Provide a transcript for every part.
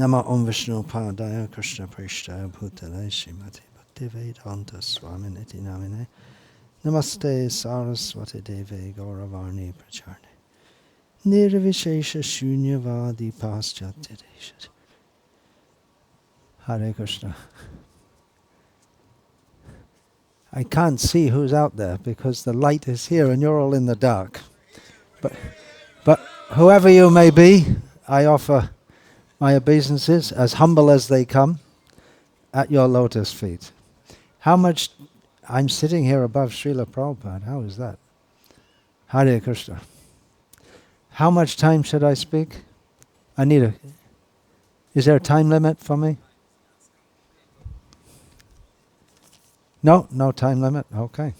Nama Om Vishnu Padaya Krishna Prishtaya Bhutale Srimati Bhaktivedanta Swami Niti Namine Namaste Saraswati Deve Gauravarni Pracharne Nirvishesha Shunyavadi Paschatidesha. Hare Krishna. I can't see who's out there because the light is here and you're all in the dark. But whoever you may be, I offer my obeisances, as humble as they come, at your lotus feet. How much... I'm sitting here above Srila Prabhupada. How is that? Hare Krishna. How much time should I speak? Anita, is there a time limit for me? No time limit? Okay.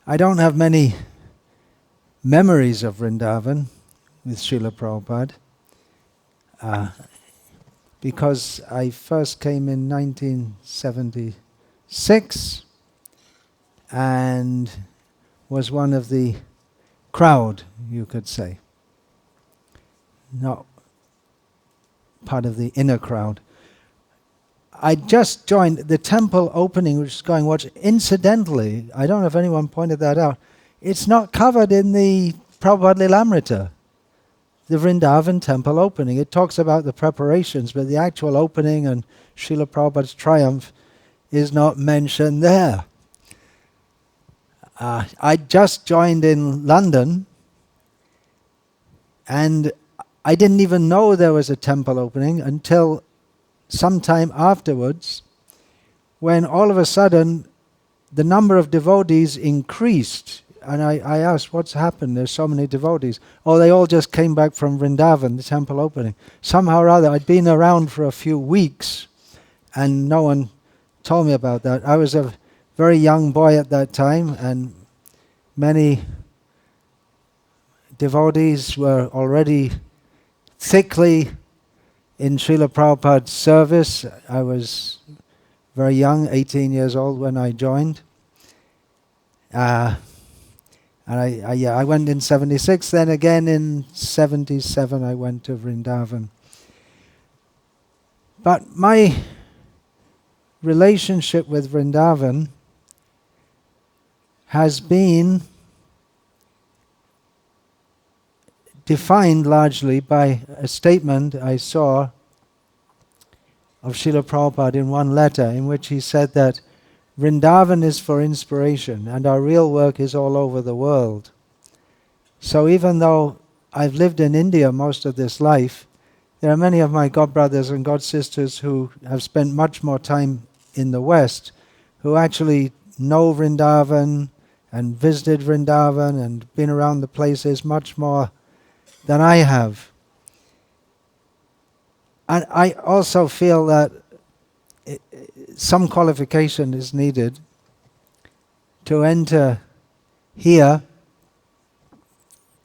I don't have many memories of Vrindavan with Srila Prabhupada. Because I first came in 1976 and was one of the crowd, you could say. Not part of the inner crowd. I just joined the temple opening, which is going watch. Incidentally, I don't know if anyone pointed that out, it's not covered in the Prabhupada Lilamrita. The Vrindavan temple opening. It talks about the preparations, but the actual opening and Srila Prabhupada's triumph is not mentioned there. I just joined in London and I didn't even know there was a temple opening until sometime afterwards, when all of a sudden the number of devotees increased. And I asked, what's happened? There's so many devotees. Oh, they all just came back from Vrindavan, the temple opening. Somehow or other, I'd been around for a few weeks and no one told me about that. I was a very young boy at that time and many devotees were already thickly in Srila Prabhupada's service. I was very young, 18 years old when I joined. And I went in 76, then again in 77 I went to Vrindavan. But my relationship with Vrindavan has been defined largely by a statement I saw of Srila Prabhupada in one letter, in which he said that Vrindavan is for inspiration and our real work is all over the world. So even though I've lived in India most of this life, there are many of my godbrothers and godsisters who have spent much more time in the West, who actually know Vrindavan and visited Vrindavan and been around the places much more than I have. And I also feel that some qualification is needed to enter here.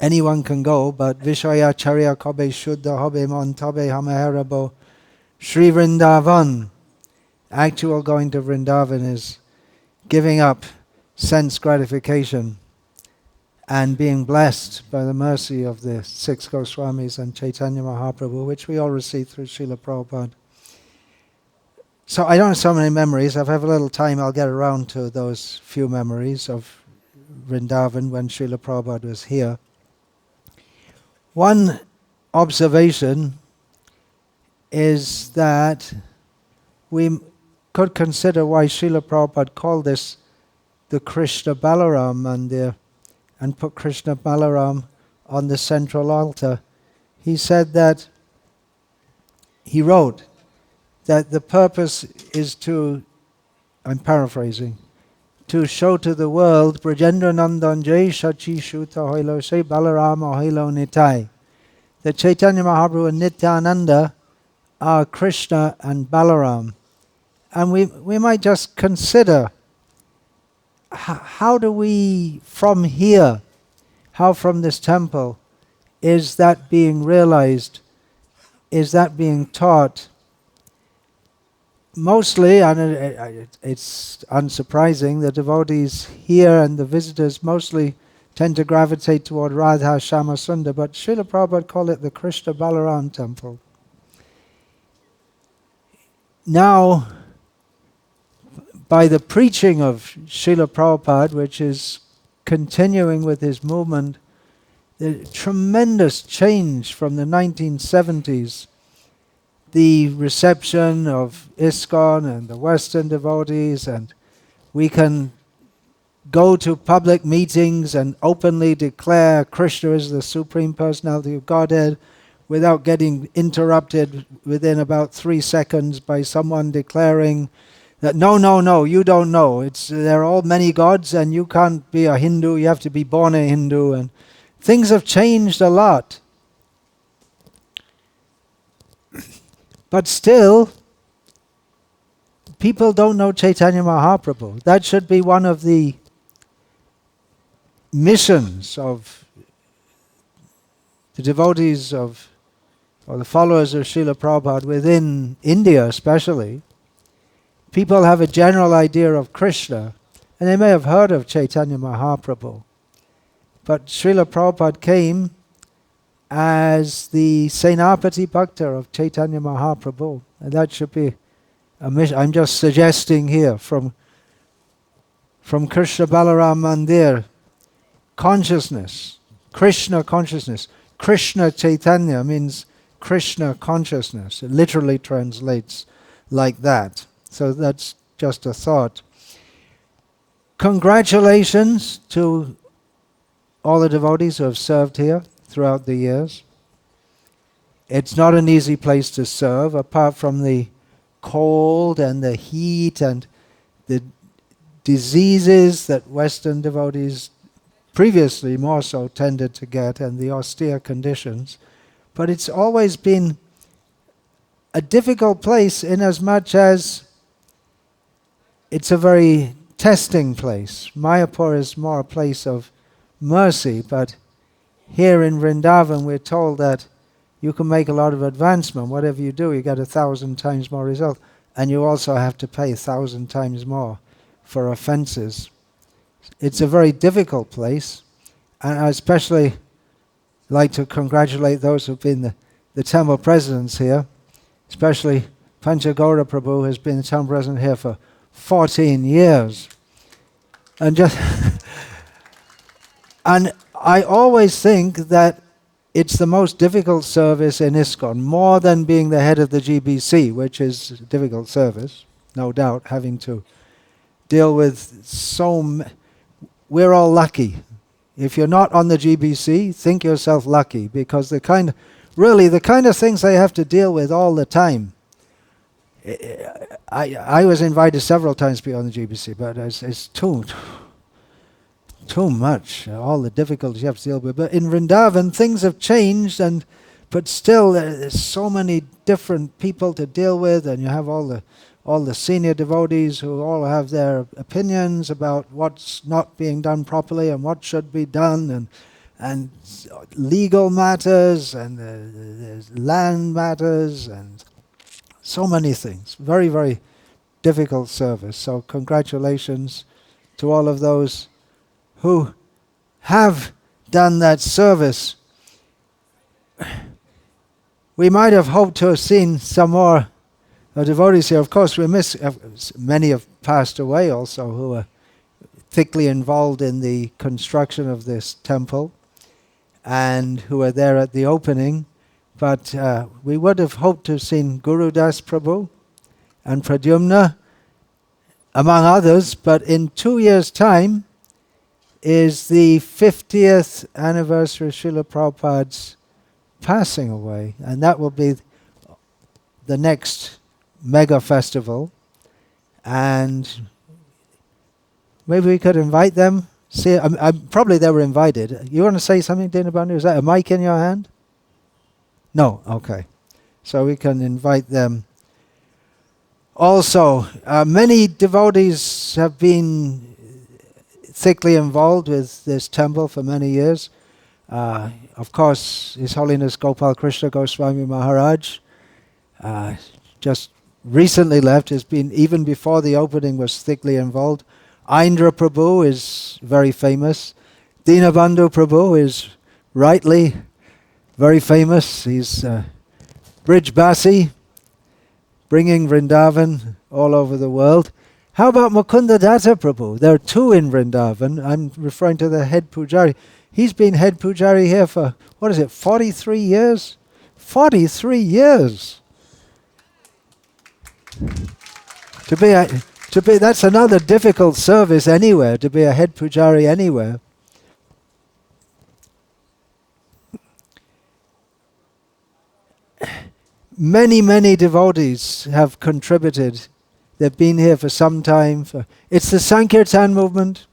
Anyone can go, but Vishaya Charya Kobe Shuddha Hobe Montabe Hamaherabo Sri Vrindavan. Actual going to Vrindavan is giving up sense gratification and being blessed by the mercy of the 6 Goswamis and Chaitanya Mahaprabhu, which we all received through Srila Prabhupada. So I don't have so many memories. If I have a little time, I'll get around to those few memories of Vrindavan when Srila Prabhupada was here. One observation is that we could consider why Srila Prabhupada called this the Krishna Balaram and put Krishna Balaram on the central altar. He said that, he wrote, that the purpose is to, I'm paraphrasing, to show to the world Brajendra Nandan Jai Shachi Shuta Hoilo Shri Balarama Hoilo Nitai. That Chaitanya Mahaprabhu and Nityananda are Krishna and Balaram. And we might just consider, how do we, from here, how from this temple, is that being realized? Is that being taught? Mostly, and it's unsurprising, the devotees here and the visitors mostly tend to gravitate toward Radha Shama Sundar, but Srila Prabhupada called it the Krishna Balaram temple. now, by the preaching of Srila Prabhupada, which is continuing with his movement, the tremendous change from the 1970s, the reception of ISKCON and the Western devotees, and we can go to public meetings and openly declare Krishna is the Supreme Personality of Godhead without getting interrupted within about 3 seconds by someone declaring that no, you don't know. There are all many gods and you can't be a Hindu, you have to be born a Hindu. And things have changed a lot. But still, people don't know Chaitanya Mahaprabhu. That should be one of the missions of the devotees of, or the followers of Srila Prabhupada within India especially. People have a general idea of Krishna, and they may have heard of Chaitanya Mahaprabhu. But Srila Prabhupada came as the Senapati Bhakta of Chaitanya Mahaprabhu. And that should be a mission. I'm just suggesting here from Krishna Balaram Mandir, consciousness, Krishna consciousness. Krishna Chaitanya means Krishna consciousness. It literally translates like that. So that's just a thought. Congratulations to all the devotees who have served here throughout the years. It's not an easy place to serve, apart from the cold and the heat and the diseases that Western devotees previously more so tended to get, and the austere conditions. But it's always been a difficult place inasmuch as it's a very testing place. Mayapur is more a place of mercy, but here in Vrindavan we're told that you can make a lot of advancement. Whatever you do, you get 1,000 times more result. And you also have to pay 1,000 times more for offenses. It's a very difficult place, and I especially like to congratulate those who've been the temple presidents here, especially Panchagora Prabhu, has been the temple president here for 14 years. And and I always think that it's the most difficult service in ISKCON, more than being the head of the GBC, which is a difficult service, no doubt, having to deal with we're all lucky. If you're not on the GBC, think yourself lucky, because the kind of things they have to deal with all the time. I was invited several times to be on the GBC, but it's too much, all the difficulties you have to deal with. But in Vrindavan, things have changed, but still there's so many different people to deal with, and you have all the senior devotees who all have their opinions about what's not being done properly and what should be done, and legal matters, and there's land matters, and so many things. Very, very difficult service. So congratulations to all of those who have done that service. We might have hoped to have seen some more devotees here. Of course, we miss, many have passed away also, who were thickly involved in the construction of this temple and who were there at the opening. But we would have hoped to have seen Guru Das Prabhu and Pradyumna, among others. But in 2 years' time is the 50th anniversary of Srila Prabhupada's passing away. And that will be the next mega festival. And maybe we could invite them. See, probably they were invited. You want to say something, Dinabandhu? Is that a mic in your hand? No? Okay. So we can invite them. Also, many devotees have been thickly involved with this temple for many years. Of course, His Holiness Gopal Krishna Goswami Maharaj just recently left. Has been, even before the opening, was thickly involved. Indra Prabhu is very famous. Dinabandhu Prabhu is rightly very famous. He's Brijbasi. bringing Vrindavan all over the world. How about Mukunda Datta Prabhu? There are two in Vrindavan. I'm referring to the head pujari. He's been head pujari here for, 43 years? 43 years! That's another difficult service anywhere, to be a head pujari anywhere. Many, many devotees have contributed. They've been here for some time. It's the Sankirtan movement.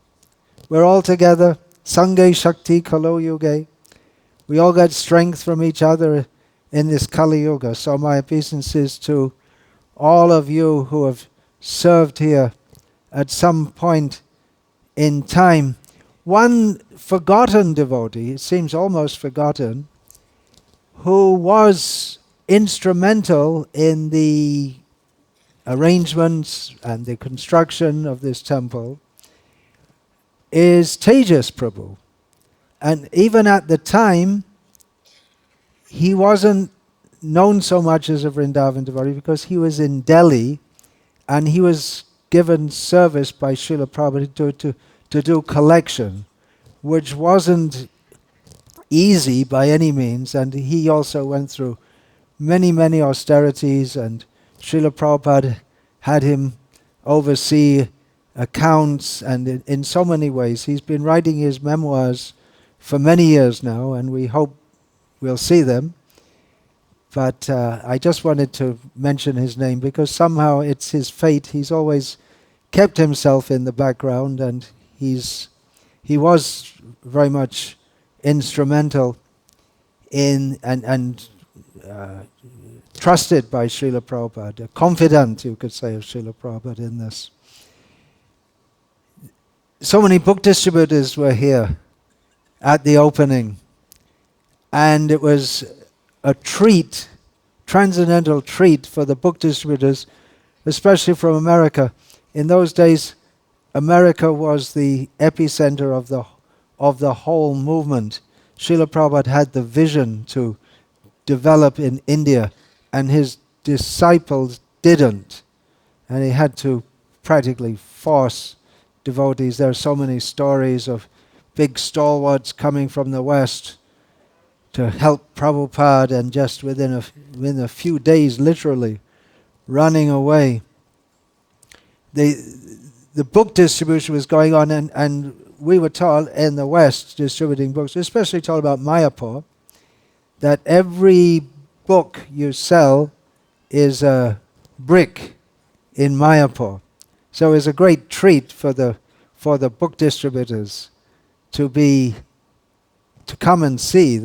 We're all together. Sanghe Shakti Kalo Yuge. We all get strength from each other in this Kali Yuga. So my obeisances to all of you who have served here at some point in time. One forgotten devotee, it seems almost forgotten, who was instrumental in the arrangements and the construction of this temple, is Tejas Prabhu. And even at the time, he wasn't known so much as a Vrindavan devotee because he was in Delhi and he was given service by Srila Prabhupada to do collection, which wasn't easy by any means, and he also went through many, many austerities, and Srila Prabhupada had him oversee accounts, and in so many ways. He's been writing his memoirs for many years now, and we hope we'll see them. But I just wanted to mention his name because somehow it's his fate. He's always kept himself in the background, and he was very much instrumental in and trusted by Srila Prabhupada, a confidant, you could say, of Srila Prabhupada in this. So many book distributors were here at the opening, and it was a treat, transcendental treat for the book distributors, especially from America. In those days, America was the epicenter of the whole movement. Srila Prabhupada had the vision to develop in India, and his disciples didn't. And he had to practically force devotees. There are so many stories of big stalwarts coming from the West to help Prabhupada, and just within a few days, literally, running away. The book distribution was going on, and we were told in the West, distributing books, especially told about Mayapur, that every book you sell is a brick in Mayapur. So it's a great treat for the book distributors to come and see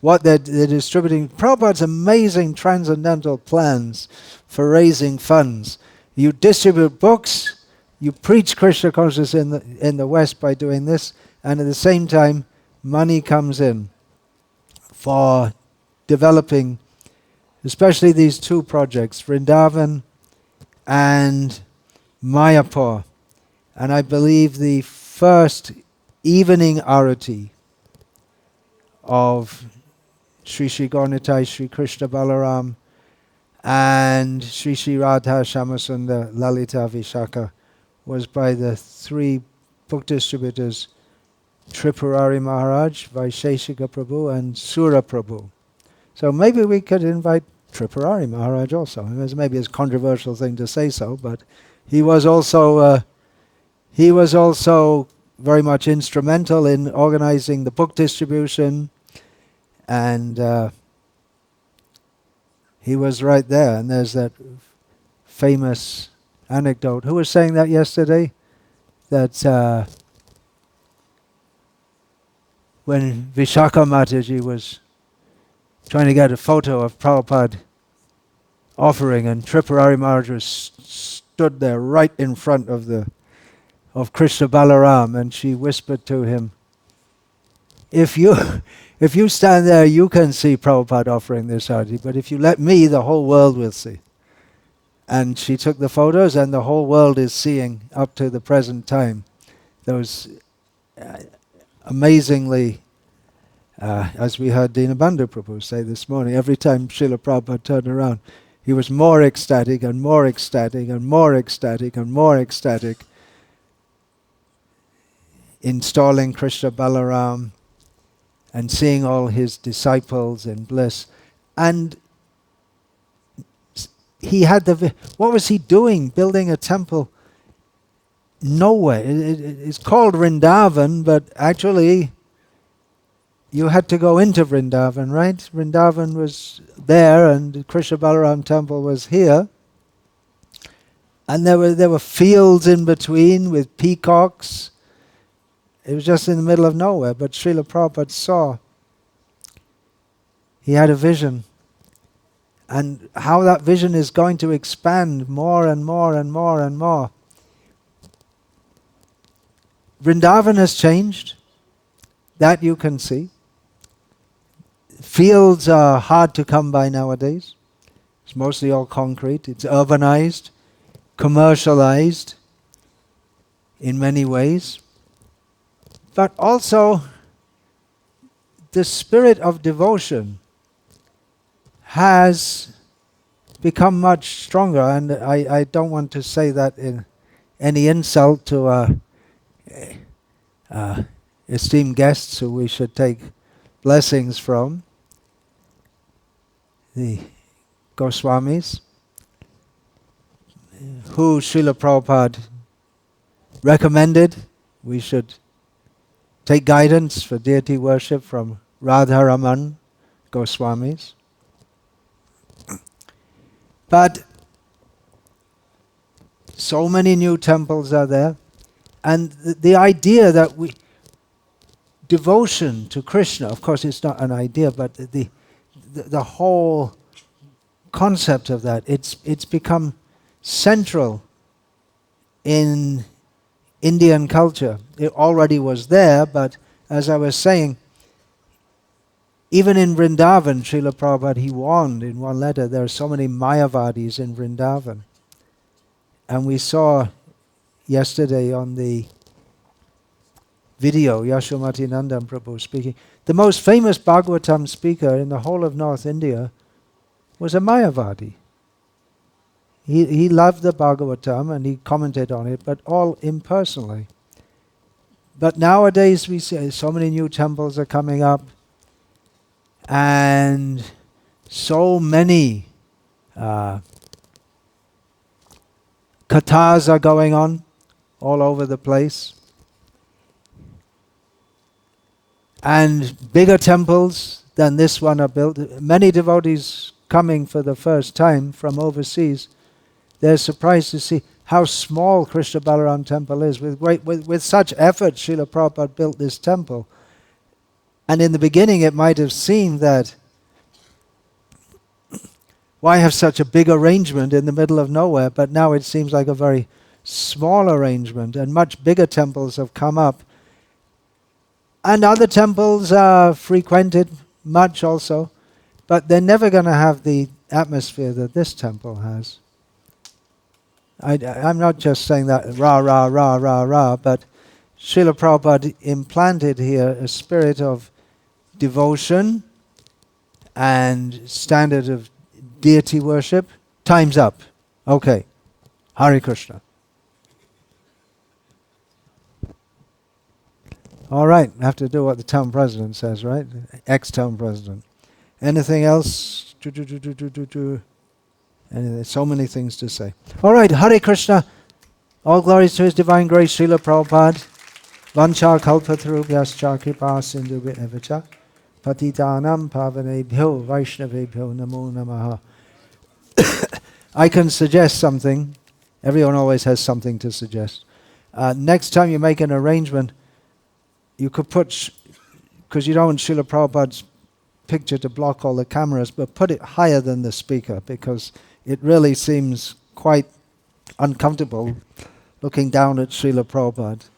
what they're distributing. Prabhupada's amazing transcendental plans for raising funds. You distribute books, you preach Krishna consciousness in the West by doing this, and at the same time, money comes in for developing, especially these two projects, Vrindavan and Mayapur. And I believe the first evening arati of Sri Sri Gaurnitai, Sri Krishna Balaram, and Sri Sri Radha Shamasundar Lalita Vishaka was by the three book distributors, Tripurari Maharaj, Vaisheshika Prabhu, and Sura Prabhu. So maybe we could invite Tripurari Maharaj also. Maybe it's a controversial thing to say so, but he was also very much instrumental in organizing the book distribution, and he was right there. And there's that famous anecdote. Who was saying that yesterday? That when Vishaka Mataji was trying to get a photo of Prabhupada offering, and Tripurari Maharaj was stood there right in front of Krishna Balaram, and she whispered to him, if you stand there, you can see Prabhupada offering this arati, but if you let me, the whole world will see. And she took the photos, and the whole world is seeing, up to the present time, those amazingly, as we heard Dinabandhu Prabhu say this morning, every time Srila Prabhupada turned around, he was more ecstatic and more ecstatic and more ecstatic and more ecstatic, installing Krishna Balaram and seeing all his disciples in bliss. And he had what was he doing? Building a temple nowhere. It's called Vrindavan, but actually you had to go into Vrindavan, right? Vrindavan was there and Krishna Balaram temple was here. And there were fields in between with peacocks. It was just in the middle of nowhere, but Srila Prabhupada saw. He had a vision. And how that vision is going to expand more and more and more and more. Vrindavan has changed. That you can see. Fields are hard to come by nowadays. It's mostly all concrete. It's urbanized, commercialized in many ways. But also, the spirit of devotion has become much stronger, and I don't want to say that in any insult to esteemed guests who we should take blessings from, the Goswamis, who Srila Prabhupada recommended we should take guidance for deity worship from Radharaman Goswamis. But so many new temples are there, and the idea that devotion to Krishna, of course it's not an idea, but the whole concept of that, it's become central in Indian culture. It already was there, but as I was saying, even in Vrindavan, Srila Prabhupada, he warned in one letter, there are so many Mayavadis in Vrindavan. And we saw yesterday on the video, Yashomati Nandan Prabhu speaking, the most famous Bhagavatam speaker in the whole of North India was a Mayavadi. He loved the Bhagavatam and he commented on it, but all impersonally. But nowadays we see so many new temples are coming up, and so many kathas are going on all over the place. And bigger temples than this one are built. Many devotees coming for the first time from overseas, they're surprised to see how small Krishna Balaram temple is. With such effort, Srila Prabhupada built this temple. And in the beginning it might have seemed that why have such a big arrangement in the middle of nowhere? But now it seems like a very small arrangement, and much bigger temples have come up. And other temples are frequented much also, but they're never going to have the atmosphere that this temple has. I'm not just saying that rah, rah, rah, rah, rah, but Srila Prabhupada implanted here a spirit of devotion and standard of deity worship. Time's up. Okay. Hare Krishna. All right, I have to do what the town president says, right? Ex-town president. Anything else? There's so many things to say. All right, Hare Krishna. All glories to His Divine Grace, Srila Prabhupada. Vancha kalpatarubhyascha kripa sindhubhyacha patitanam pavanebhyo vaishnavebhyo namo namaha. I can suggest something. Everyone always has something to suggest. Next time you make an arrangement, you could put, because you don't want Srila Prabhupada's picture to block all the cameras, but put it higher than the speaker, because it really seems quite uncomfortable looking down at Srila Prabhupada.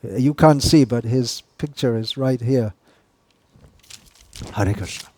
You can't see, but his picture is right here. Hare Krishna.